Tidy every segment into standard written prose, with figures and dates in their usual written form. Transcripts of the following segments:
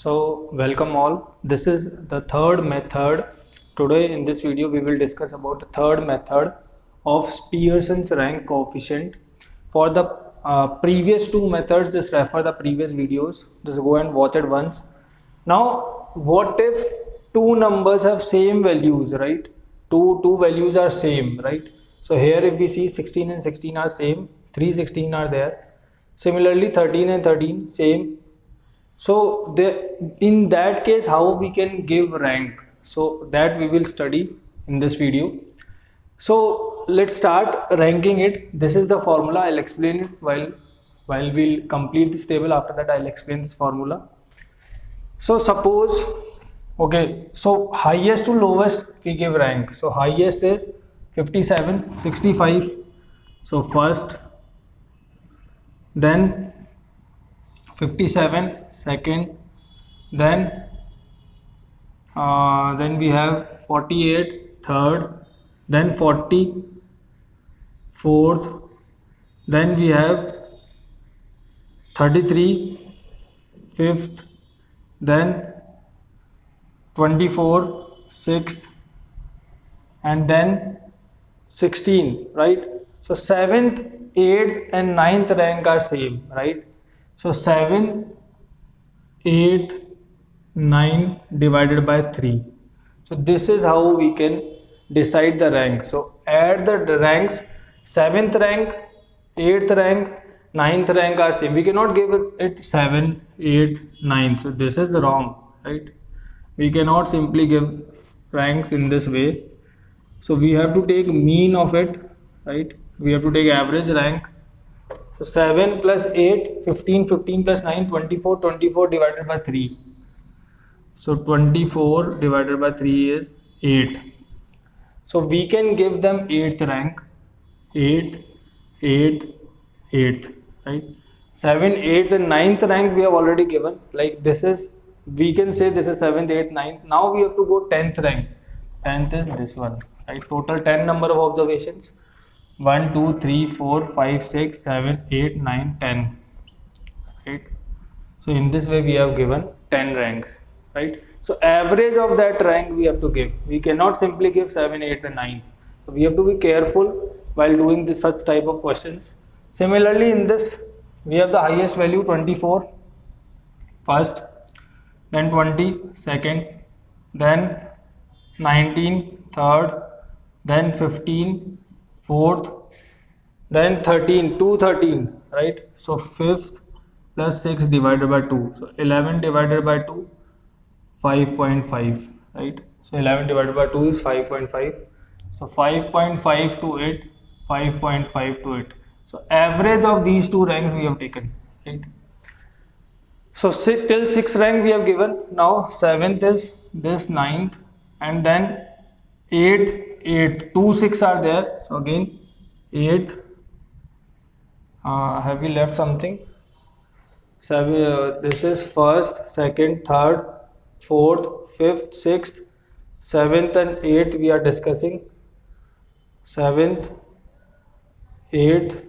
So welcome all. This is the third method. Today in this video we will discuss about the third method of Pearson's rank coefficient. For the previous two methods, just refer the previous videos. Just go and watch it once. Now what if two numbers have same values, right? Two values are same, right? So here if we see 16 and 16 are same, 3 16 are there. Similarly 13 and 13 same. So in that case, how we can give rank? So that we will study in this video. So let's start ranking it. This is the formula. I'll explain it while we'll complete this table. After that, I'll explain this formula. So suppose, okay, so highest to lowest we give rank. So highest is 57, 65. So first, then 57 second, then we have 48 third, then 40 fourth, then we have 33 fifth, then 24 sixth, and then 16, right? So 7th 8th and 9th rank are same, right? So 7, 8, 9 divided by 3. So this is how we can decide the rank. So add the ranks, 7th rank, 8th rank, 9th rank are same. We cannot give it 7, 8, 9. So this is wrong, right? We cannot simply give ranks in this way. So we have to take mean of it, right? We have to take average rank. So 7 plus 8, 15, 15 plus 9, 24, 24 divided by 3. So 24 divided by 3 is 8. So we can give them 8th rank, 8th, 8th, 8th, right? 7, 8th and 9th rank we have already given. Like this is, we can say this is 7th, 8th, 9th. Now we have to go 10th rank. 10th is this one, right? Total 10 number of observations. 1, 2, 3, 4, 5, 6, 7, 8, 9, 10, right? So in this way we have given 10 ranks, right? So average of that rank we have to give. We cannot simply give 7, 8 and 9th. So we have to be careful while doing this such type of questions. Similarly in this we have the highest value 24 first, then 20 second, then 19 third, then 15 fourth, then 13, 213, right? So 5th plus 6 divided by 2. So 11 divided by 2, 5.5, right? So 11 divided by 2 is 5.5. So 5.5 to it, 5.5 to it. So average of these two ranks we have taken, right? So till 6th rank we have given. Now 7th is this, 9th, and then 8th, 8, 2, 6 are there. So again 8th, have we left something? 7, this is first, second, third, fourth, fifth, sixth, 7th and 8th we are discussing. 7th, 8th,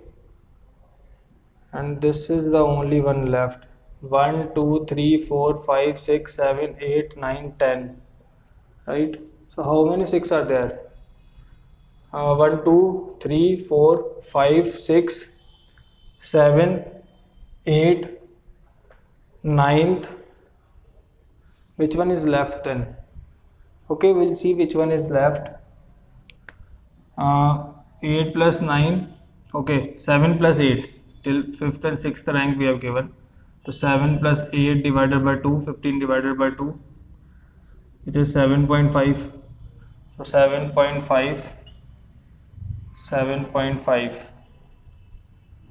and this is the only one left. 1, 2, 3, 4, 5, 6, 7, 8, 9, 10, right? So how many 6 are there? 1, 2, 3, 4, 5, 6, 7, 8, 9th. Which one is left then? Okay, we'll see which one is left. 8 plus 9. Okay, 7 plus 8. Till 5th and 6th rank we have given. So 7 plus 8 divided by 2, 15 divided by 2. It is 7.5. So 7.5. 7.5.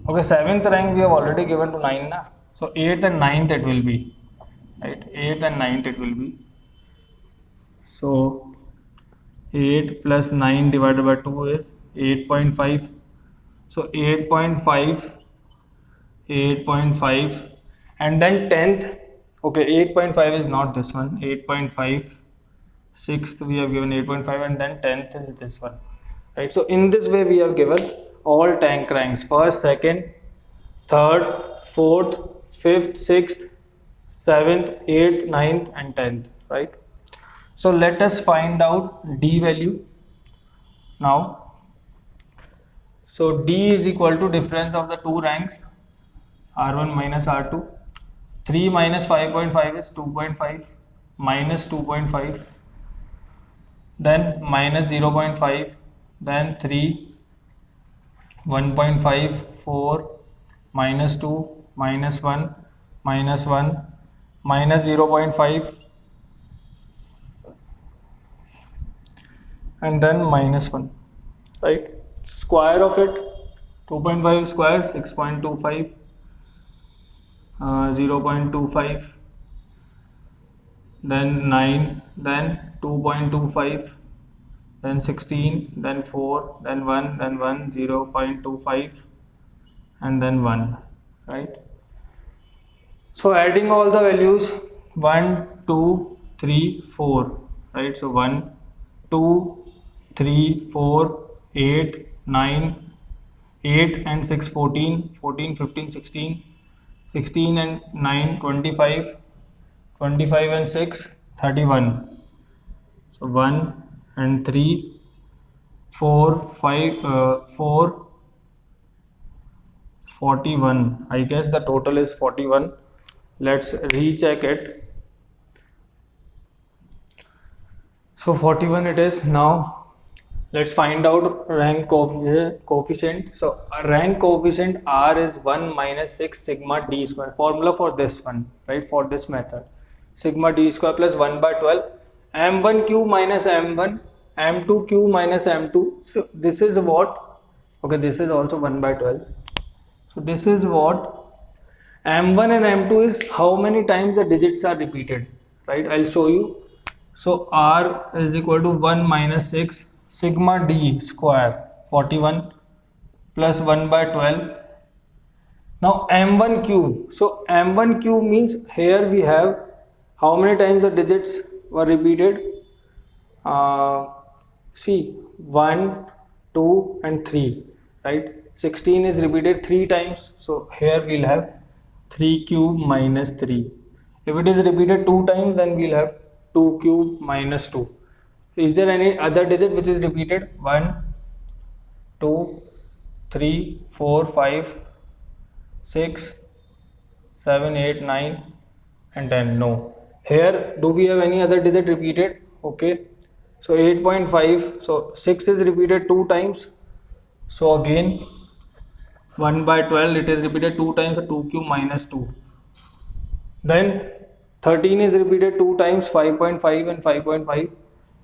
Okay, 7th rank we have already given to 9 na? So 8th and 9th it will be, right? 8th and 9th it will be. So 8 plus 9 divided by 2 is 8.5. So 8.5, 8.5, and then 10th. Okay, 8.5 is not this one. 8.5, 6th we have given 8.5, and then 10th is this one, right? So in this way we have given all 10 ranks: first, second, third, fourth, fifth, sixth, 7th, 8th, 9th and 10th, right? So let us find out D value now. So D is equal to difference of the two ranks, R1 minus R2. 3 minus 5.5 is 2.5, minus 2.5, then minus 0.5, then 3, 1.5, 4, minus 2, minus 1, minus 1, minus 0.5, and then minus 1, right? Square of it, 2.5 square, 6.25, 0.25, then 9, then 2.25, then 16, then 4, then 1, then 1, 0.25, and then 1, right? So adding all the values, 1, 2, 3, 4, right? So 1, 2, 3, 4, 8, 9, 8 and 6, 14, 14, 15, 16, 16 and 9, 25, 25 and 6, 31. So 1 and 3, 4, 5, 4, 41. I guess the total is 41. Let's recheck it. So 41 it is. Now let's find out rank coefficient. So a rank coefficient R is 1 minus 6 sigma D square. Formula for this one, right? For this method, sigma D square plus 1 by 12, M1 Q minus M1, M2 Q minus M2. So this is what, okay, this is also 1 by 12. So this is what M1 and M2 is, how many times the digits are repeated, right? I'll show you. So R is equal to 1 minus 6 sigma D square, 41, plus 1 by 12. Now M1Q. So M1Q means here we have how many times the digits were repeated. See, 1, 2 and 3, right? 16 is repeated 3 times. So here we'll have 3 cube minus 3. If it is repeated 2 times, then we'll have 2 cube minus 2. Is there any other digit which is repeated? 1, 2, 3, 4, 5, 6, 7, 8, 9 and 10. No. Here do we have any other digit repeated? Okay. So 8.5. So 6 is repeated 2 times. So again 1 by 12 it is repeated 2 times, so 2 cube minus 2. Then 13 is repeated 2 times, 5.5 and 5.5.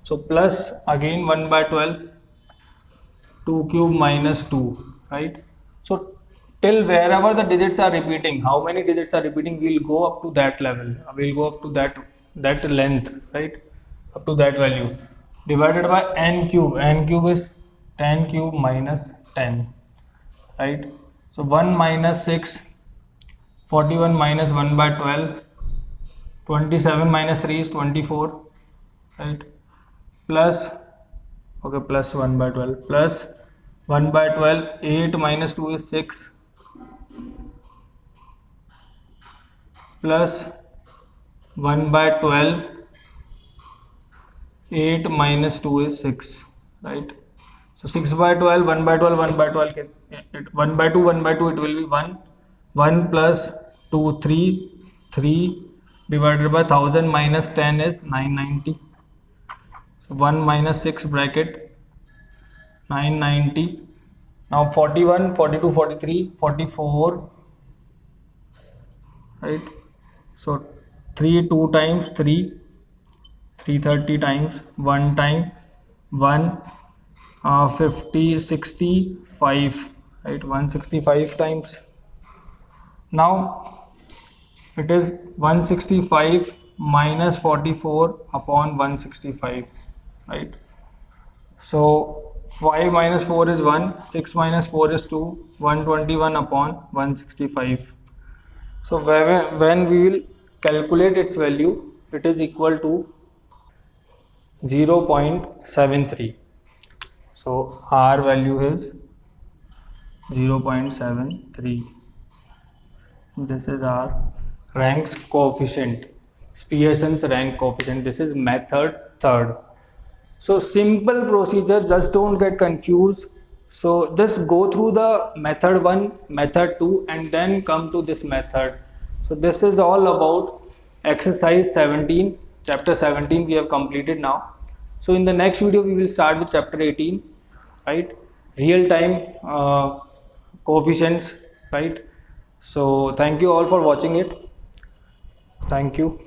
So plus again 1 by 12, 2 cube minus 2, right? So till wherever the digits are repeating, how many digits are repeating, we'll go up to that level. We'll go up to that length, right? Up to that value. Divided by n cube. N cube is 10 cube minus 10, right? So 1 minus 6, 41 minus 1 by 12, 27 minus 3 is 24, right? Plus, okay, plus 1 by 12, plus 1 by 12, 8 minus 2 is 6, plus 1 by 12, 8 minus 2 is 6, right? So 6 by 12, 1 by 12, 1 by 12, 1 by 2, 1 by 2, it will be 1. 1 plus 2, 3, 3 divided by 1000 minus 10 is 990. So 1 minus 6 bracket 990. Now 41, 42, 43, 44, right? So 3 2 times 3, 330 times 1 time 1, 50, 65, right? 165 times. Now it is 165 minus 44 upon 165, right? So 5 minus 4 is 1, 6 minus 4 is 2, 121 upon 165. So when we will calculate its value, it is equal to 0.73. So R value is 0.73. This is our ranks coefficient, Pearson's rank coefficient. This is method third. So simple procedure, just don't get confused. So just go through the method 1, method 2 and then come to this method. So this is all about exercise 17, chapter 17 we have completed now. So in the next video we will start with chapter 18, right? Real time coefficients, right? So thank you all for watching it. Thank you.